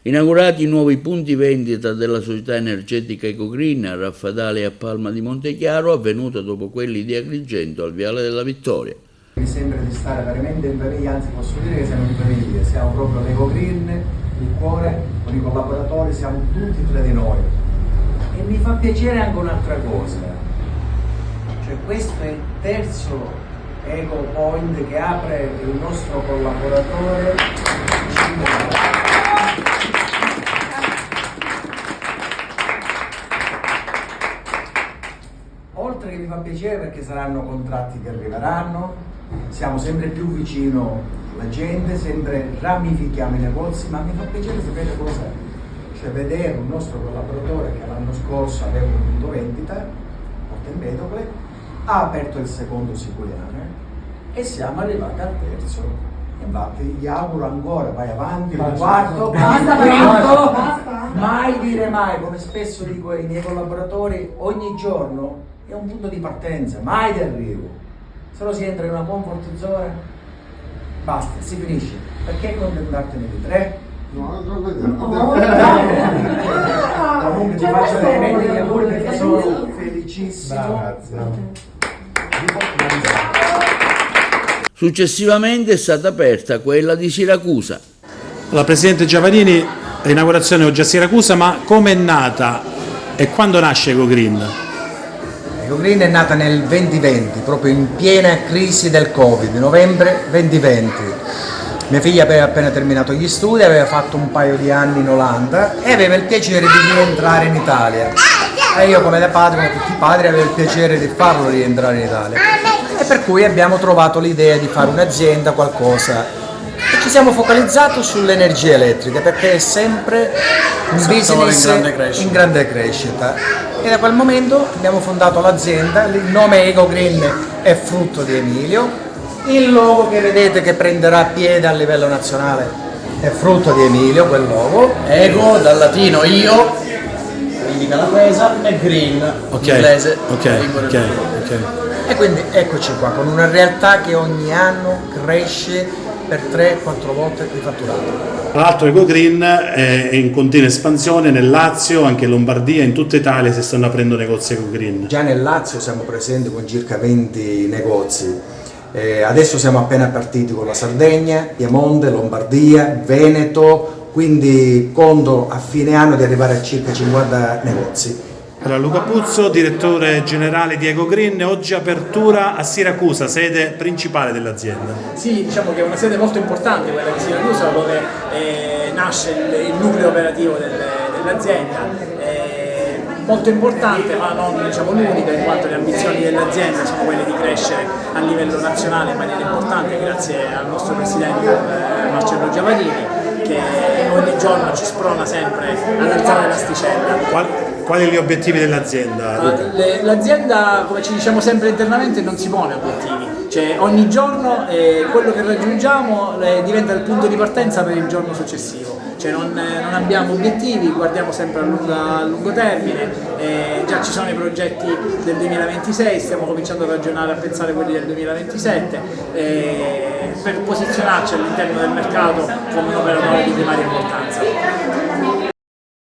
Inaugurati i nuovi punti vendita della società energetica Ecogreen a Raffadali e a Palma di Montechiaro, avvenuto dopo quelli di Agrigento al Viale della Vittoria. Mi sembra di stare veramente in famiglia, anzi posso dire che siamo in famiglia, siamo proprio l'Ecogreen, il cuore, con i collaboratori, siamo tutti tra di noi. E mi fa piacere anche un'altra cosa, cioè questo è il terzo Eco Point che apre il nostro collaboratore. Oltre che mi fa piacere perché saranno contratti che arriveranno, siamo sempre più vicino alla gente, sempre ramifichiamo i negozi, ma mi fa piacere sapere cosa, cioè vedere un nostro collaboratore che l'anno scorso aveva un punto vendita, Porta Empedocle, ha aperto il secondo Siculiane e siamo arrivati al terzo. Infatti gli auguro ancora, vai avanti, il quarto, mai dire mai, come spesso dico ai miei collaboratori, ogni giorno è un punto di partenza, mai di arrivo. Se no si entra in una comfort zone, basta, si finisce. Perché contentartene di 3? No, comunque ti faccio veramente gli auguri perché sono felicissimo. Successivamente è stata aperta quella di Siracusa. Allora, Presidente Giovannini, l'inaugurazione oggi a Siracusa, ma come è nata e quando nasce Ecogreen? Ecogreen è nata nel 2020, proprio in piena crisi del Covid, novembre 2020. Mia figlia aveva appena terminato gli studi, aveva fatto un paio di anni in Olanda e aveva il piacere di rientrare in Italia. E io come padre, come tutti i padri, avevo il piacere di farlo rientrare in Italia. E per cui abbiamo trovato l'idea di fare un'azienda, qualcosa. E ci siamo focalizzati sulle energie elettriche perché è sempre un business in grande crescita. E da quel momento abbiamo fondato l'azienda, il nome Ecogreen è frutto di Emilio, il logo che vedete che prenderà piede a livello nazionale è frutto di Emilio, quel logo, Eco dal latino io, indica la presa, e Green, inglese. Ok. E quindi eccoci qua, con una realtà che ogni anno cresce per 3-4 volte di fatturato. Tra l'altro Ecogreen è in continua espansione nel Lazio, anche in Lombardia, in tutta Italia si stanno aprendo negozi Ecogreen. Già nel Lazio siamo presenti con circa 20 negozi, adesso siamo appena partiti con la Sardegna, Piemonte, Lombardia, Veneto, quindi conto a fine anno di arrivare a circa 50 negozi. Allora, Luca Puzzo, direttore generale di Ecogreen, oggi apertura a Siracusa, sede principale dell'azienda. Sì, diciamo che è una sede molto importante quella di Siracusa, dove nasce il nucleo operativo dell'azienda. Molto importante, ma non diciamo l'unica, in quanto le ambizioni dell'azienda sono quelle di crescere a livello nazionale in maniera importante, grazie al nostro presidente Marcello Giavadini, che ogni giorno ci sprona sempre ad alzare l'asticella. Quali gli obiettivi dell'azienda? L'azienda, come ci diciamo sempre internamente, non si pone obiettivi, cioè ogni giorno quello che raggiungiamo diventa il punto di partenza per il giorno successivo, cioè non abbiamo obiettivi, guardiamo sempre a lungo termine, già ci sono i progetti del 2026, stiamo cominciando a ragionare, a pensare a quelli del 2027 per posizionarci all'interno del mercato come un operatore di primaria importanza.